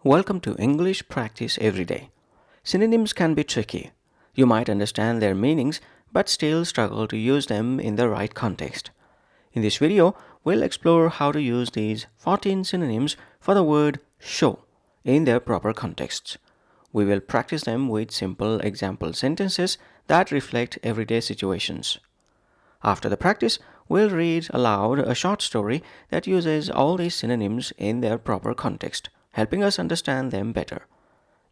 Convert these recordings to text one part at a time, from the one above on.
Welcome to English Practice Every Day. Synonyms can be tricky. You might understand their meanings but still struggle to use them in the right context. In this video, we'll explore how to use these 14 synonyms for the word show in their proper contexts. We will practice them with simple example sentences that reflect everyday situations. After the practice, we'll read aloud a short story that uses all these synonyms in their proper context, helping us understand them better.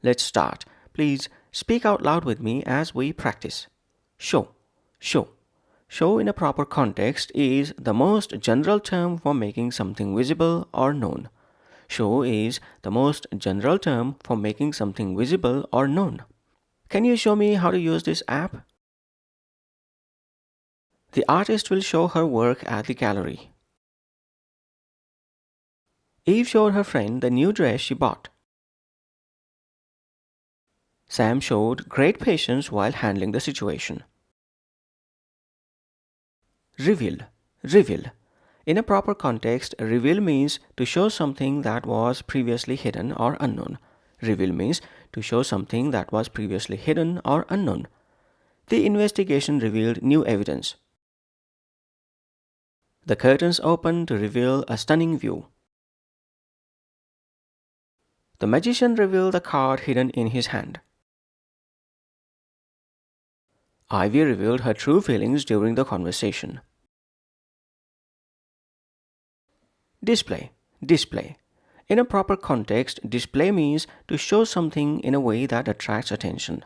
Let's start. Please speak out loud with me as we practice. Show. Show. Show in a proper context is the most general term for making something visible or known. Show is the most general term for making something visible or known. Can you show me how to use this app? The artist will show her work at the gallery. Eve showed her friend the new dress she bought. Sam showed great patience while handling the situation. Reveal. Reveal. In a proper context, reveal means to show something that was previously hidden or unknown. Reveal means to show something that was previously hidden or unknown. The investigation revealed new evidence. The curtains opened to reveal a stunning view. The magician revealed the card hidden in his hand. Ivy revealed her true feelings during the conversation. Display. Display. In a proper context, display means to show something in a way that attracts attention.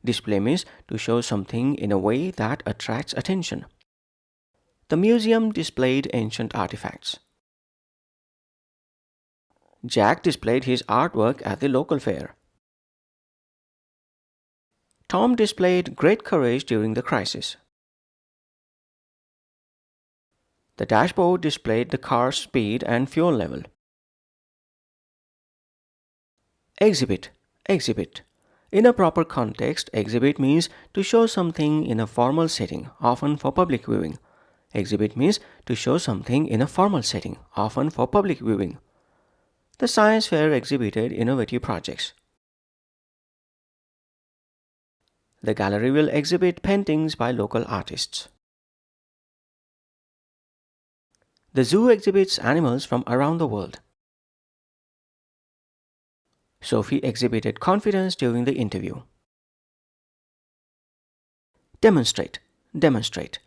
Display means to show something in a way that attracts attention. The museum displayed ancient artifacts. Jack displayed his artwork at the local fair. Tom displayed great courage during the crisis. The dashboard displayed the car's speed and fuel level. Exhibit. Exhibit. In a proper context, exhibit means to show something in a formal setting, often for public viewing. Exhibit means to show something in a formal setting, often for public viewing. The science fair exhibited innovative projects. The gallery will exhibit paintings by local artists. The zoo exhibits animals from around the world. Sophie exhibited confidence during the interview. Demonstrate. Demonstrate.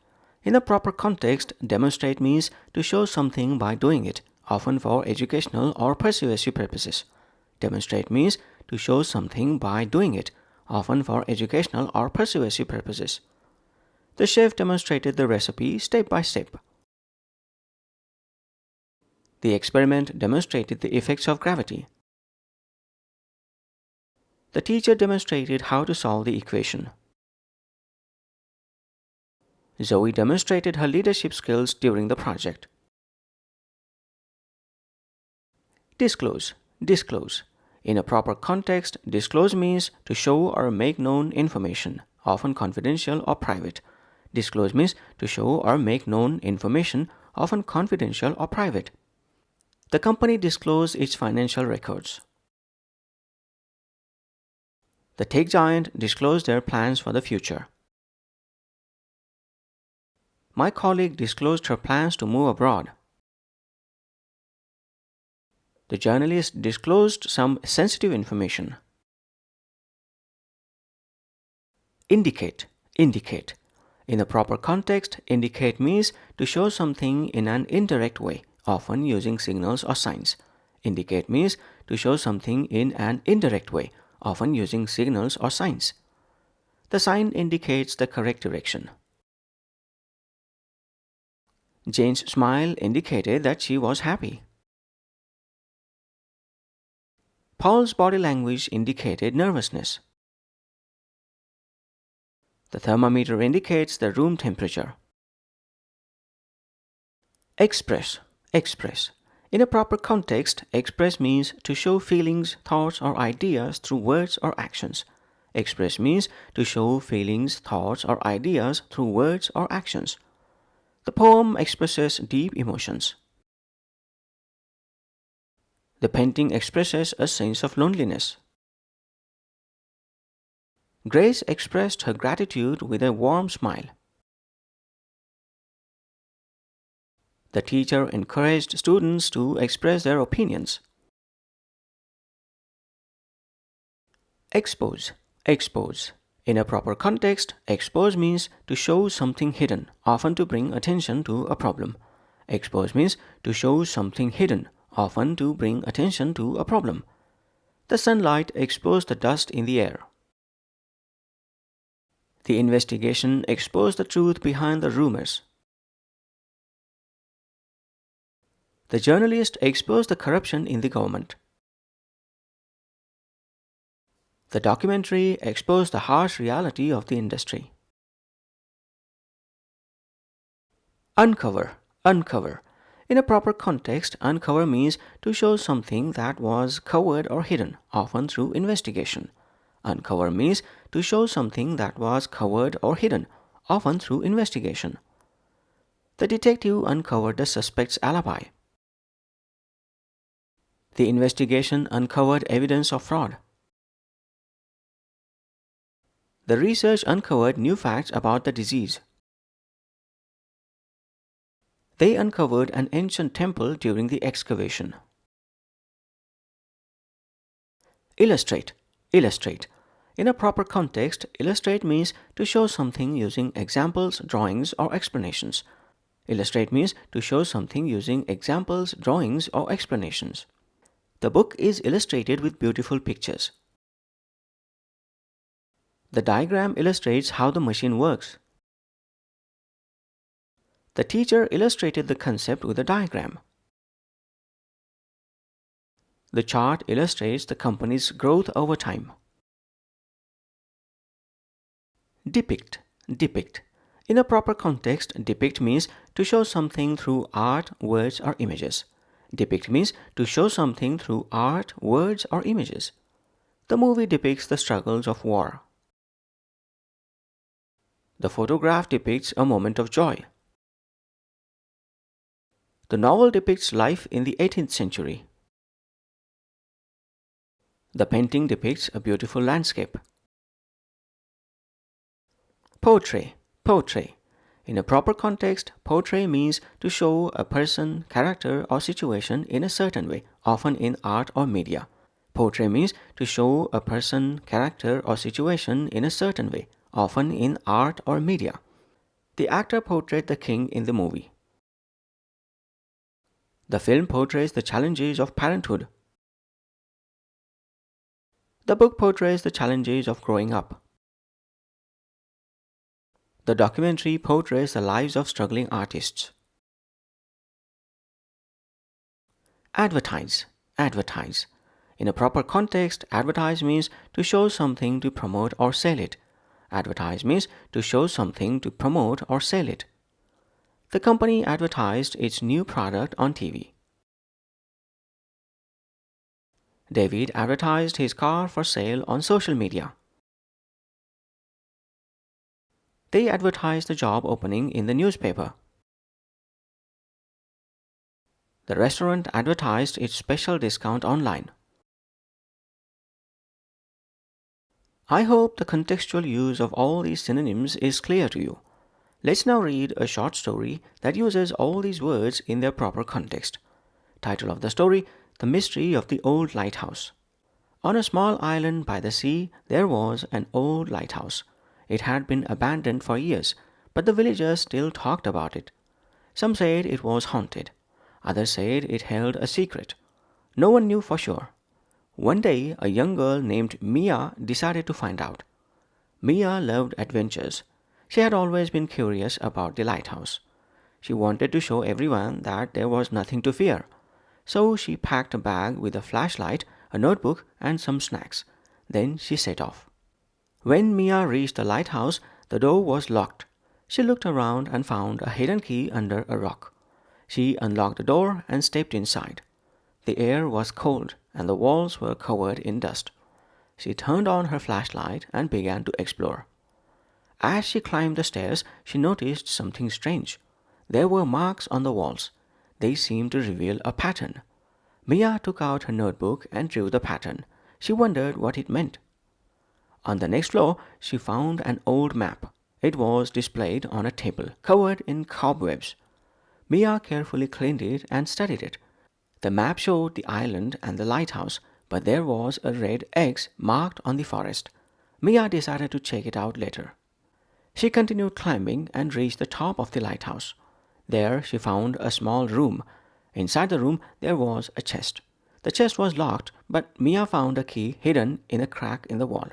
In a proper context, demonstrate means to show something by doing it, often for educational or persuasive purposes. Demonstrate means to show something by doing it, often for educational or persuasive purposes. The chef demonstrated the recipe step by step. The experiment demonstrated the effects of gravity. The teacher demonstrated how to solve the equation. Zoe demonstrated her leadership skills during the project. Disclose. Disclose. In a proper context, disclose means to show or make known information, often confidential or private. Disclose means to show or make known information, often confidential or private. The company disclosed its financial records. The tech giant disclosed their plans for the future. My colleague disclosed her plans to move abroad. The journalist disclosed some sensitive information. Indicate. Indicate. In a proper context, indicate means to show something in an indirect way, often using signals or signs. Indicate means to show something in an indirect way, often using signals or signs. The sign indicates the correct direction. Jane's smile indicated that she was happy. Paul's body language indicated nervousness. The thermometer indicates the room temperature. Express. Express. In a proper context, express means to show feelings, thoughts, or ideas through words or actions. Express means to show feelings, thoughts, or ideas through words or actions. The poem expresses deep emotions. The painting expresses a sense of loneliness. Grace expressed her gratitude with a warm smile. The teacher encouraged students to express their opinions. Expose. Expose. In a proper context, expose means to show something hidden, often to bring attention to a problem. Expose means to show something hidden, often to bring attention to a problem. The sunlight exposed the dust in the air. The investigation exposed the truth behind the rumors. The journalist exposed the corruption in the government. The documentary exposed the harsh reality of the industry. Uncover. Uncover. In a proper context, uncover means to show something that was covered or hidden, often through investigation. Uncover means to show something that was covered or hidden, often through investigation. The detective uncovered the suspect's alibi. The investigation uncovered evidence of fraud. The research uncovered new facts about the disease. They uncovered an ancient temple during the excavation. Illustrate. Illustrate. In a proper context, illustrate means to show something using examples, drawings, or explanations. Illustrate means to show something using examples, drawings, or explanations. The book is illustrated with beautiful pictures. The diagram illustrates how the machine works. The teacher illustrated the concept with a diagram. The chart illustrates the company's growth over time. Depict. Depict. In a proper context, depict means to show something through art, words, or images. Depict means to show something through art, words, or images. The movie depicts the struggles of war. The photograph depicts a moment of joy. The novel depicts life in the 18th century. The painting depicts a beautiful landscape. Portray. Portray. In a proper context, portray means to show a person, character, or situation in a certain way, often in art or media. Portray means to show a person, character, or situation in a certain way, often in art or media. The actor portrayed the king in the movie. The film portrays the challenges of parenthood. The book portrays the challenges of growing up. The documentary portrays the lives of struggling artists. Advertise. Advertise. In a proper context, advertise means to show something to promote or sell it. Advertise means to show something to promote or sell it. The company advertised its new product on TV. David advertised his car for sale on social media. They advertised the job opening in the newspaper. The restaurant advertised its special discount online. I hope the contextual use of all these synonyms is clear to you. Let's now read a short story that uses all these words in their proper context. Title of the story: The Mystery of the Old Lighthouse. On a small island by the sea, there was an old lighthouse. It had been abandoned for years, but the villagers still talked about it. Some said it was haunted. Others said it held a secret. No one knew for sure. One day, a young girl named Mia decided to find out. Mia loved adventures. She had always been curious about the lighthouse. She wanted to show everyone that there was nothing to fear. So she packed a bag with a flashlight, a notebook, and some snacks. Then she set off. When Mia reached the lighthouse, the door was locked. She looked around and found a hidden key under a rock. She unlocked the door and stepped inside. The air was cold and the walls were covered in dust. She turned on her flashlight and began to explore. As she climbed the stairs, she noticed something strange. There were marks on the walls. They seemed to reveal a pattern. Mia took out her notebook and drew the pattern. She wondered what it meant. On the next floor, she found an old map. It was displayed on a table, covered in cobwebs. Mia carefully cleaned it and studied it. The map showed the island and the lighthouse, but there was a red X marked on the forest. Mia decided to check it out later. She continued climbing and reached the top of the lighthouse. There she found a small room. Inside the room there was a chest. The chest was locked, but Mia found a key hidden in a crack in the wall.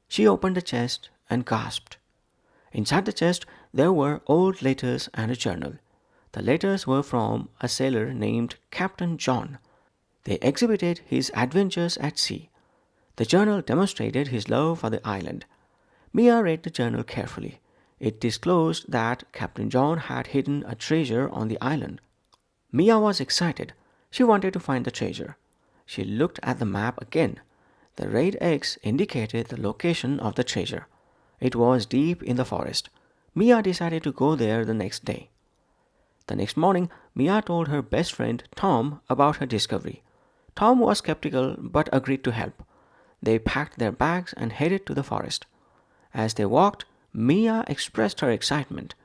She opened the chest and gasped. Inside the chest there were old letters and a journal. The letters were from a sailor named Captain John. They exhibited his adventures at sea. The journal demonstrated his love for the island. Mia read the journal carefully. It disclosed that Captain John had hidden a treasure on the island. Mia was excited. She wanted to find the treasure. She looked at the map again. The red X indicated the location of the treasure. It was deep in the forest. Mia decided to go there the next day. The next morning, Mia told her best friend Tom about her discovery. Tom was skeptical but agreed to help. They packed their bags and headed to the forest. As they walked, Mia expressed her excitement.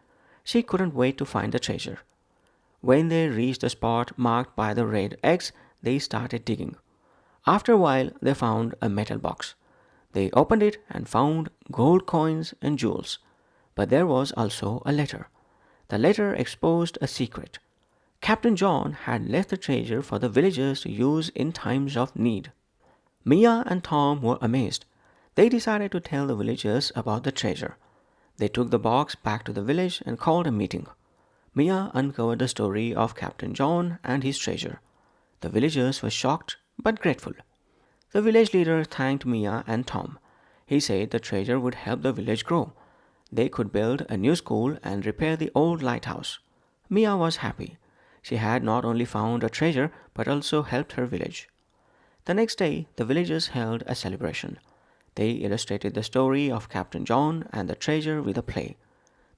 She couldn't wait to find the treasure. When they reached the spot marked by the red X, they started digging. After a while, they found a metal box. They opened it and found gold coins and jewels. But there was also a letter. The letter exposed a secret. Captain John had left the treasure for the villagers to use in times of need. Mia and Tom were amazed. They decided to tell the villagers about the treasure. They took the box back to the village and called a meeting. Mia uncovered the story of Captain John and his treasure. The villagers were shocked but grateful. The village leader thanked Mia and Tom. He said the treasure would help the village grow. They could build a new school and repair the old lighthouse. Mia was happy. She had not only found a treasure but also helped her village. The next day, the villagers held a celebration. They illustrated the story of Captain John and the treasure with a play.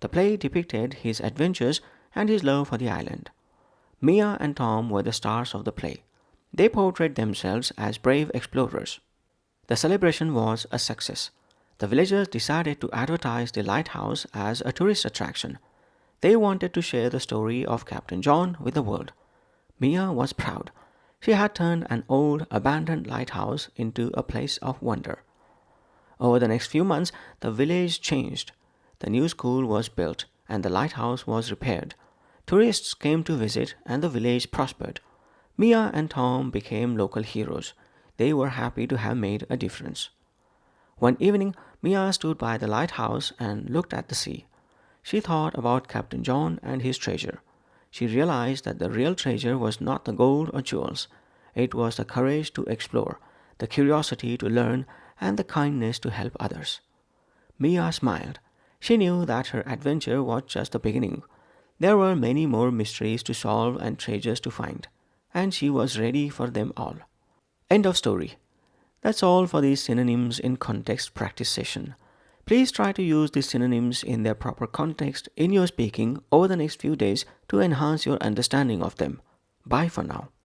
The play depicted his adventures and his love for the island. Mia and Tom were the stars of the play. They portrayed themselves as brave explorers. The celebration was a success. The villagers decided to advertise the lighthouse as a tourist attraction. They wanted to share the story of Captain John with the world. Mia was proud. She had turned an old, abandoned lighthouse into a place of wonder. Over the next few months, the village changed. The new school was built and the lighthouse was repaired. Tourists came to visit and the village prospered. Mia and Tom became local heroes. They were happy to have made a difference. One evening, Mia stood by the lighthouse and looked at the sea. She thought about Captain John and his treasure. She realized that the real treasure was not the gold or jewels. It was the courage to explore, the curiosity to learn, and the kindness to help others. Mia smiled. She knew that her adventure was just the beginning. There were many more mysteries to solve and treasures to find, and she was ready for them all. End of story. That's all for these synonyms in context practice session. Please try to use these synonyms in their proper context in your speaking over the next few days to enhance your understanding of them. Bye for now.